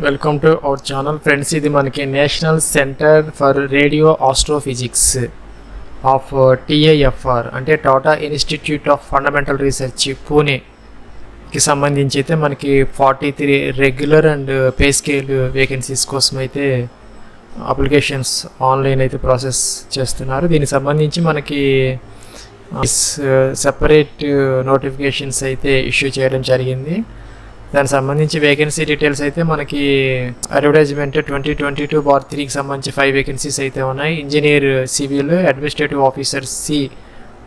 Welcome to our channel friends. ఇది మనకి national centre for radio astrophysics of TIFR అంటే Tata institute of fundamental research పూణేకి సంబంధించి అయితే మనకి 43 regular and pay scale vacancies కోసం అయితే అప్లికేషన్స్ ఆన్లైన్ అయితే ప్రాసెస్ చేస్తున్నారు. దీనికి సంబంధించి మనకి సెపరేట్ నోటిఫికేషన్స్ అయితే ఇష్యూ చేయడం జరిగింది. దానికి సంబంధించి వేకెన్సీ డీటెయిల్స్ అయితే మనకి అడ్వర్టైజ్మెంట్ 2022/3కి సంబంధించి 5 వేకెన్సీస్ అయితే ఉన్నాయి. Engineer civil, administrative officer C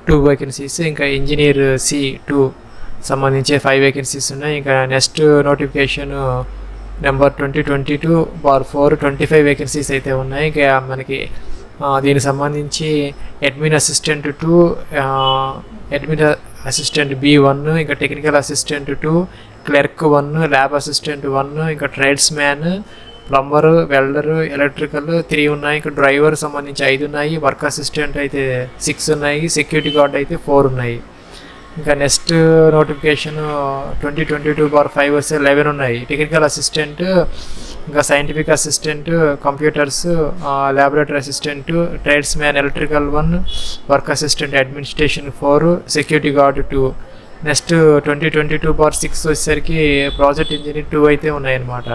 2 vacancies, ఇంకా ఇంజనీర్ C2 సంబంధించి 5 వేకెన్సీస్ ఉన్నాయి. ఇంకా నెక్స్ట్ నోటిఫికేషన్ నెంబర్ 2022/4 25 వేకెన్సీస్ అయితే ఉన్నాయి. ఇంకా మనకి దీనికి సంబంధించి admin assistant 2, admin assistant B1, ఇంకా technical assistant 2, clerk 1, lab assistant 1, ఇంకా trades man, plumber, welder, electrical 3 ఉన్నాయి. ఇంకా డ్రైవర్ సంబంధించి 5 ఉన్నాయి. వర్క్ అసిస్టెంట్ అయితే 6 ఉన్నాయి. సెక్యూరిటీ గార్డ్ అయితే 4 ఉన్నాయి. ఇంకా నెక్స్ట్ నోటిఫికేషన్ 2022/5 వస్తే 11 ఉన్నాయి. టెక్నికల్ అసిస్టెంట్, ఇంకా scientific assistant, computers, laboratory assistant, trades man electrical 1, work assistant administration 4, security guard 2. Next 2022/6 వచ్చేసరికి ప్రాజెక్ట్ ఇంజనీర్ 2 అయితే ఉన్నాయన్నమాట.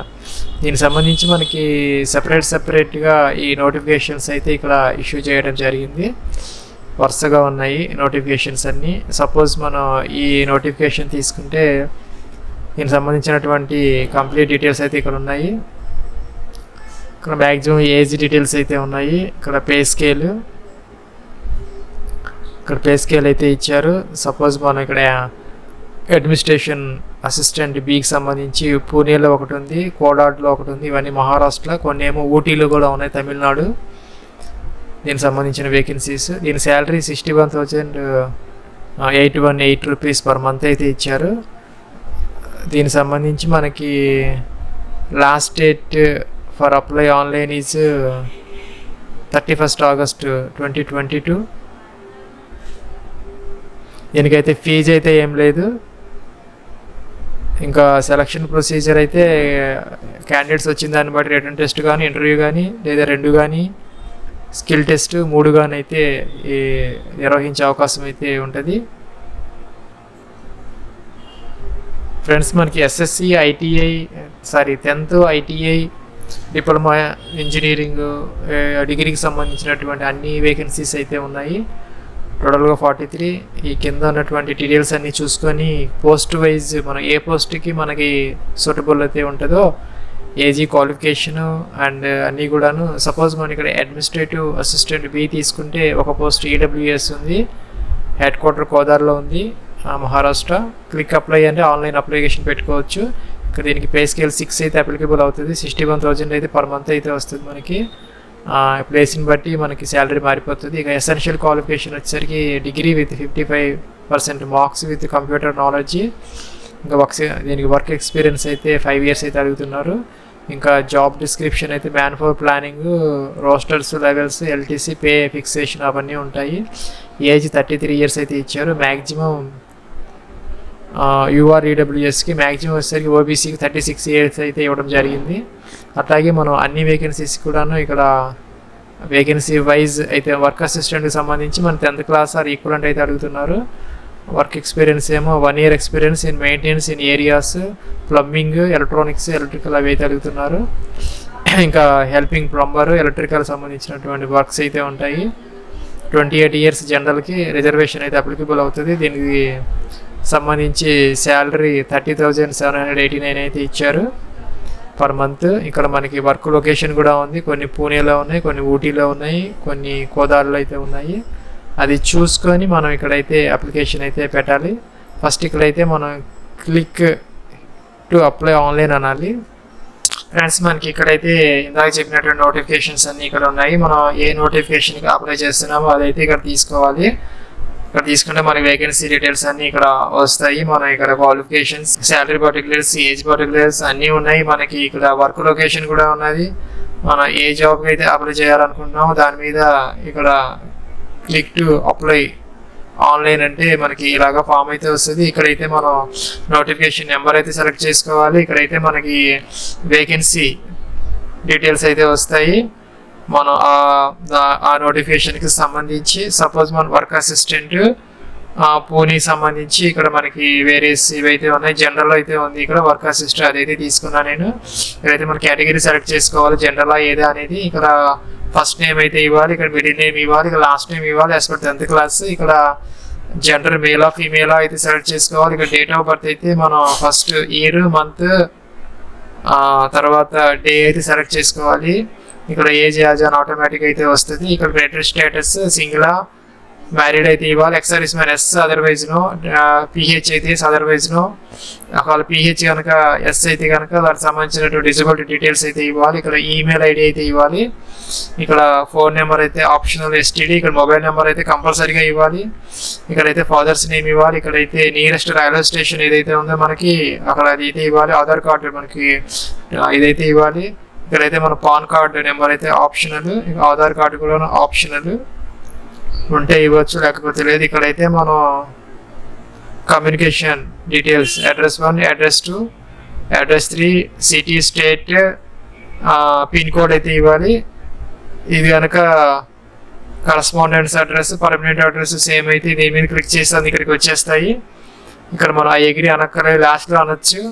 దీనికి సంబంధించి మనకి సెపరేట్గా ఈ నోటిఫికేషన్స్ అయితే ఇక్కడ ఇష్యూ చేయడం జరిగింది. వరుసగా ఉన్నాయి నోటిఫికేషన్స్ అన్నీ. సపోజ్ మనం ఈ నోటిఫికేషన్ తీసుకుంటే దీనికి సంబంధించినటువంటి కంప్లీట్ డీటెయిల్స్ అయితే ఇక్కడ ఉన్నాయి. ఇక్కడ మ్యాక్సిమం ఏజ్ డీటెయిల్స్ అయితే ఉన్నాయి. ఇక్కడ పే స్కేల్ అయితే ఇచ్చారు. సపోజ్ మనం ఇక్కడ అడ్మినిస్ట్రేషన్ అసిస్టెంట్ Bకి సంబంధించి పూణేలో ఒకటి ఉంది, కోడాడ్లో ఒకటి ఉంది. ఇవన్నీ మహారాష్ట్ర, కొన్ని ఏమో ఊటీలో కూడా ఉన్నాయి, తమిళనాడు. దీనికి సంబంధించిన వేకెన్సీస్. దీని శాలరీ 61,818 రూపీస్ పర్ మంత్ అయితే ఇచ్చారు. దీనికి సంబంధించి మనకి last date for apply online is 31st August 2022. దీనికైతే ఫీజు అయితే ఏం లేదు. ఇంకా సెలక్షన్ ప్రొసీజర్ అయితే క్యాండిడేట్స్ వచ్చిన దాన్ని బట్టి రిటర్న్ టెస్ట్ కానీ, ఇంటర్వ్యూ కానీ, లేదా 2 కానీ, స్కిల్ టెస్ట్ 3 కానీ అయితే నిర్వహించే అవకాశం అయితే ఉంటుంది. ఫ్రెండ్స్, మనకి SSC, ITI 10th ITI, diploma engineering, డిగ్రీకి సంబంధించినటువంటి అన్ని వేకెన్సీస్ అయితే ఉన్నాయి. టోటల్గా 43. ఈ కింద ఉన్నటువంటి డీటెయిల్స్ అన్నీ చూసుకొని పోస్ట్ వైజ్ మనం ఏ పోస్ట్కి మనకి సూటబుల్ అయితే ఉంటుందో, ఏజీ, క్వాలిఫికేషను అండ్ అన్నీ కూడాను. సపోజ్ మనం ఇక్కడ అడ్మినిస్ట్రేటివ్ అసిస్టెంట్ B తీసుకుంటే ఒక పోస్ట్ EWS ఉంది, హెడ్ క్వార్టర్ కోదార్లో ఉంది, మహారాష్ట్ర. క్లిక్ అప్లై అంటే ఆన్లైన్ అప్లికేషన్ పెట్టుకోవచ్చు. ఇక్కడ దీనికి పే స్కేల్ 6 అయితే అప్లికబుల్ అవుతుంది. 61,000 అయితే పర్ మంత్ అయితే వస్తుంది మనకి. ప్లేస్ని బట్టి మనకి శాలరీ మారిపోతుంది. ఇక ఎసెన్షియల్ క్వాలిఫికేషన్ వచ్చేసరికి degree with 55% marks with computer knowledge. ఇంకా దీనికి వర్క్ ఎక్స్పీరియన్స్ అయితే 5 years అయితే అడుగుతున్నారు. ఇంకా జాబ్ డిస్క్రిప్షన్ అయితే man power planning, roasters, levels, LTC, pay fixation అవన్నీ ఉంటాయి. ఏజ్ 33 years అయితే ఇచ్చారు. మ్యాక్సిమం UREWSకి మ్యాక్సిమం వచ్చేసరికి OBCకి 36 years అయితే ఇవ్వడం జరిగింది. అట్లాగే మనం అన్ని వేకెన్సీస్ కూడాను ఇక్కడ వేకెన్సీ వైజ్ అయితే వర్క్ అసిస్టెంట్కి సంబంధించి మన 10th class ఆర్ ఈక్వలెంట్ అయితే అడుగుతున్నారు. వర్క్ ఎక్స్పీరియన్స్ ఏమో 1 year experience in maintenance in areas, plumbing, electronics, electrical అవి అయితే అడుగుతున్నారు. ఇంకా హెల్పింగ్ ప్లంబర్, ఎలక్ట్రికల్ సంబంధించినటువంటి వర్క్స్ అయితే ఉంటాయి. 28 years జనరల్కి రిజర్వేషన్ అయితే అప్లికబుల్ అవుతుంది. దీనికి సంబంధించి శాలరీ 30,789 అయితే ఇచ్చారు పర్ మంత్. ఇక్కడ మనకి వర్క్ లొకేషన్ కూడా ఉంది. కొన్ని పూణేలో ఉన్నాయి, కొన్ని ఊటీలో ఉన్నాయి, కొన్ని కోదాడలో అయితే ఉన్నాయి. అది చూసుకొని మనం ఇక్కడైతే అప్లికేషన్ అయితే పెట్టాలి. ఫస్ట్ ఇక్కడైతే మనం క్లిక్ టు అప్లై ఆన్లైన్ అనాలి. ఫ్రెండ్స్, మనకి ఇక్కడైతే ఇందాక చెప్పినటువంటి నోటిఫికేషన్స్ అన్నీ ఇక్కడ ఉన్నాయి. మనం ఏ నోటిఫికేషన్కి అప్లై చేస్తున్నామో అదైతే ఇక్కడ తీసుకోవాలి. ఇక్కడ తీసుకుంటే మనకి వేకెన్సీ డీటెయిల్స్ అన్నీ ఇక్కడ వస్తాయి. మనం ఇక్కడ qualifications, salary particulars, age particulars అన్నీ ఉన్నాయి. మనకి ఇక్కడ వర్క్ లొకేషన్ కూడా ఉన్నది. మనం ఏ జాబ్కి అయితే అప్లై చేయాలనుకుంటున్నామో దాని మీద ఇక్కడ క్లిక్ టు అప్లై ఆన్లైన్ అంటే మనకి ఇలాగా ఫామ్ అయితే వస్తుంది. ఇక్కడైతే మనం నోటిఫికేషన్ నెంబర్ అయితే సెలెక్ట్ చేసుకోవాలి. ఇక్కడైతే మనకి వేకెన్సీ డీటెయిల్స్ అయితే వస్తాయి. మనం ఆ నోటిఫికేషన్కి సంబంధించి సపోజ్ మన వర్క్ అసిస్టెంట్ పూణేకి సంబంధించి ఇక్కడ మనకి వేరియస్ ఇవైతే ఉన్నాయి. జనరల్ అయితే ఉంది ఇక్కడ వర్క్ అసిస్టెంట్, అదైతే తీసుకున్నా నేను. ఇక్కడైతే మన కేటగిరీ సెలెక్ట్ చేసుకోవాలి, జనరల్ ఏదా అనేది. ఇక్కడ ఫస్ట్ నేమ్ అయితే ఇవ్వాలి, ఇక్కడ మిడిల్ నేమ్ ఇవ్వాలి, ఇక్కడ లాస్ట్ నేమ్ ఇవ్వాలి యాజ్ పర్ 10th క్లాస్. ఇక్కడ జెండర్ మేలా ఫీమేలా అయితే సెలెక్ట్ చేసుకోవాలి. ఇక్కడ డేట్ ఆఫ్ బర్త్ అయితే మనం ఫస్ట్ ఇయర్ మంత్ తర్వాత డే అయితే సెలెక్ట్ చేసుకోవాలి. ఇక్కడ ఏజ్ యాజ్ అని ఆటోమేటిక్ అయితే వస్తుంది. ఇక్కడ రిలేటెడ్ స్టేటస్ సింగిలా మ్యారీడ్ అయితే ఇవ్వాలి. Ex service man yes, otherwise no. PH అయితే అదర్వైజ్ నో. ఒకవేళ పిహెచ్ కనుక ఎస్ అయితే కనుక దానికి సంబంధించినటువంటి డిజబిలిటీ డీటెయిల్స్ అయితే ఇవ్వాలి. ఇక్కడ ఈమెయిల్ ఐడి అయితే ఇవ్వాలి. ఇక్కడ ఫోన్ నెంబర్ అయితే ఆప్షనల్ ఎస్టీడీ. ఇక్కడ మొబైల్ నెంబర్ అయితే కంపల్సరీగా ఇవ్వాలి. ఇక్కడైతే ఫాదర్స్ నేమ్ ఇవ్వాలి. ఇక్కడైతే నియరెస్ట్ రైల్వే స్టేషన్ ఏదైతే ఉందో మనకి అక్కడ అది అయితే ఇవ్వాలి. ఆధార్ కార్డు మనకి ఇదైతే ఇవ్వాలి. ఇక్కడైతే మన పాన్ కార్డు నెంబర్ అయితే ఆప్షనల్, ఆధార్ కార్డు కూడా ఆప్షనల్, ఉంటే ఇవ్వచ్చు లేకపోతే లేదు. ఇక్కడైతే మనం communication details address 1, address 2, address 3, city, state, pin code అయితే ఇవ్వాలి. ఇది కనుక correspondence address, permanent address same అయితే దీని మీద క్లిక్ చేస్తే ఇక్కడికి వచ్చేస్తాయి. ఇక్కడ మనం ఆ ఎగ్రీ అనక్కర్లేదు, లాస్ట్లో అనొచ్చు.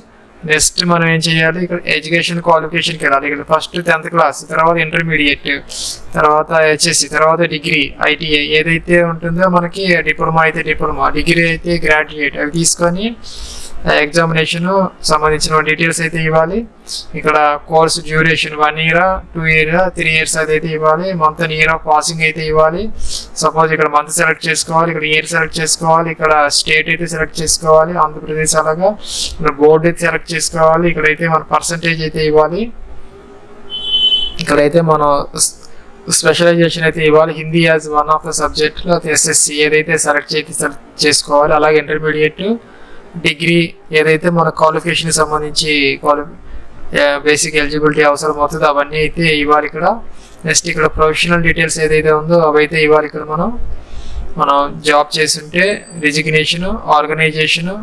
నెక్స్ట్ మనం ఏం చేయాలి, ఇక్కడ ఎడ్యుకేషన్ క్వాలిఫికేషన్కి వెళ్ళాలి. ఇక్కడ ఫస్ట్ 10th క్లాస్, తర్వాత ఇంటర్మీడియట్, తర్వాత హెచ్ఎస్సి, తర్వాత డిగ్రీ, ఐటీఐ ఏదైతే ఉంటుందో మనకి డిప్లొమా అయితే డిప్లొమా, డిగ్రీ అయితే గ్రాడ్యుయేట్, అవి తీసుకొని ఎగ్జామినేషన్ సంబంధించిన డీటెయిల్స్ అయితే ఇవ్వాలి. ఇక్కడ course duration 1 year, 2 years, 3 years అదైతే ఇవ్వాలి. Month and year of passing అయితే ఇవ్వాలి. సపోజ్ ఇక్కడ మంత్ సెలెక్ట్ చేసుకోవాలి, ఇక్కడ ఇయర్ సెలెక్ట్ చేసుకోవాలి, ఇక్కడ స్టేట్ అయితే సెలెక్ట్ చేసుకోవాలి, ఆంధ్రప్రదేశ్ అలాగా. ఇక్కడ బోర్డు అయితే సెలెక్ట్ చేసుకోవాలి. ఇక్కడైతే మన పర్సంటేజ్ అయితే ఇవ్వాలి. ఇక్కడైతే మనం స్పెషలైజేషన్ అయితే ఇవ్వాలి. Hindi as one of the subject, SSC ఏదైతే సెలెక్ట్ చేసుకోవాలి. అలాగే ఇంటర్మీడియట్, డిగ్రీ ఏదైతే మన క్వాలిఫికేషన్కి సంబంధించి బేసిక్ ఎలిజిబిలిటీ అవసరం అవుతుందో అవన్నీ అయితే ఇవ్వాలి ఇక్కడ. నెక్స్ట్ ఇక్కడ ప్రొఫెషనల్ డీటెయిల్స్ ఏదైతే ఉందో అవైతే ఇవ్వాలి. ఇక్కడ మనం జాబ్ చేస్తుంటే రిజిగ్నేషను, ఆర్గనైజేషను,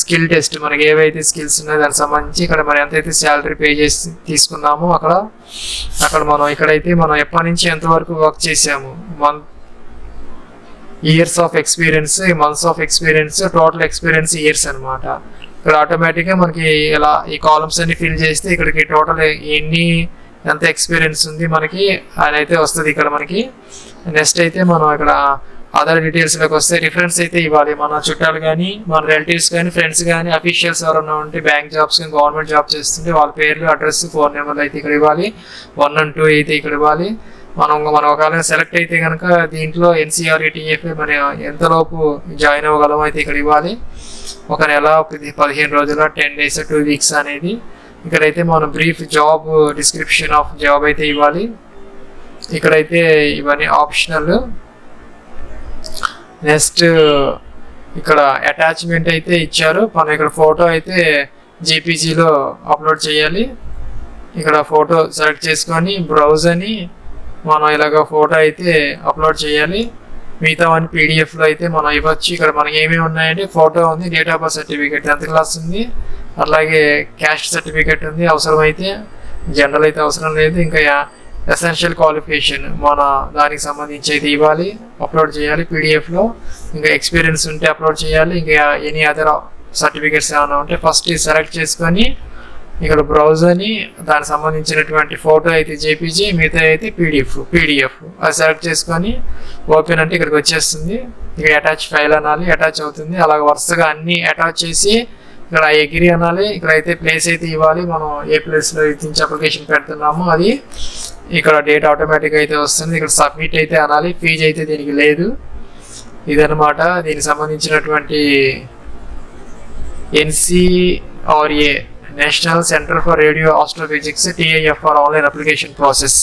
స్కిల్ టెస్ట్, మనకి ఏవైతే స్కిల్స్ ఉన్నాయో దానికి సంబంధించి ఇక్కడ మనం ఎంతైతే శాలరీ పే చేసి తీసుకున్నామో అక్కడ మనం ఇక్కడైతే మనం ఎప్పటి నుంచి ఎంతవరకు వర్క్ చేసాము, years of experience, months of experience, total experience years అనమాట. ఇక్కడ ఆటోమేటిక్గా మనకి ఇలా ఈ కాలమ్స్ అన్ని ఫిల్ చేస్తే ఇక్కడికి టోటల్ ఎంత ఎక్స్పీరియన్స్ ఉంది మనకి అని అయితే వస్తుంది ఇక్కడ మనకి. నెక్స్ట్ అయితే మనం ఇక్కడ అదర్ డీటెయిల్స్లోకి వస్తే రిఫరెన్స్ అయితే ఇవ్వాలి. మన చుట్టాలు కానీ, మన రిలేటివ్స్ కానీ, ఫ్రెండ్స్ కానీ, అఫీషియల్స్ ఎవరైనా ఉంటే బ్యాంక్ జాబ్స్ కానీ గవర్నమెంట్ జాబ్ చేస్తుంటే వాళ్ళ పేర్లు, అడ్రస్, ఫోన్ నెంబర్లు అయితే ఇక్కడ ఇవ్వాలి. 1 and 2 అయితే ఇక్కడ ఇవ్వాలి. మనం ఒకవేళ సెలెక్ట్ అయితే కనుక దీంట్లో NCRA TIFR మన ఎంతలోపు జాయిన్ అవ్వగలం అయితే ఇక్కడ ఇవ్వాలి. 1 నెల, 15 రోజుల, 10 days, 2 weeks అనేది. ఇక్కడైతే మనం brief job description of job అయితే ఇవ్వాలి. ఇక్కడైతే ఇవన్నీ ఆప్షనల్. నెక్స్ట్ ఇక్కడ అటాచ్మెంట్ అయితే ఇచ్చారు. మనం ఇక్కడ ఫోటో అయితే జేపీజీలో అప్లోడ్ చేయాలి. ఇక్కడ ఫోటో సెలెక్ట్ చేసుకొని బ్రౌజ్ అని మనం ఇలాగ ఫోటో అయితే అప్లోడ్ చేయాలి. మిగతా వన్ పీడిఎఫ్లో అయితే మనం ఇవ్వచ్చు. ఇక్కడ మనకి ఏమేమి ఉన్నాయంటే ఫోటో ఉంది, date of birth certificate 10th class ఉంది, అలాగే క్యాస్ట్ సర్టిఫికేట్ ఉంది అవసరమైతే, జనరల్ అయితే అవసరం లేదు. ఇంకా ఎసెన్షియల్ క్వాలిఫికేషన్ మన దానికి సంబంధించి అయితే ఇవ్వాలి, అప్లోడ్ చేయాలి పీడిఎఫ్లో. ఇంకా ఎక్స్పీరియన్స్ ఉంటే అప్లోడ్ చేయాలి. ఇంకా ఎనీ అదర్ సర్టిఫికేట్స్ ఏమైనా ఉంటే ఫస్ట్ సెలెక్ట్ చేసుకొని ఇక్కడ బ్రౌజ్ అని దానికి సంబంధించినటువంటి ఫోటో అయితే జేపీజీ, మిగతా అయితే పీడిఎఫ్ అది సెలెక్ట్ చేసుకొని ఓపెన్ అంటే ఇక్కడికి వచ్చేస్తుంది. ఇక అటాచ్ ఫైల్ అనాలి, అటాచ్ అవుతుంది. అలాగే వరుసగా అన్ని అటాచ్ చేసి ఇక్కడ ఎగ్రీ అనాలి. ఇక్కడ అయితే ప్లేస్ అయితే ఇవ్వాలి, మనం ఏ ప్లేస్లో నుంచి అప్లికేషన్ పెడుతున్నామో అది. ఇక్కడ డేట్ ఆటోమేటిక్ అయితే వస్తుంది. ఇక్కడ సబ్మిట్ అయితే అనాలి, ఫీజు అయితే దీనికి లేదు. ఇదనమాట దీనికి సంబంధించినటువంటి NCRA national centre for radio astrophysics TIFR online application process.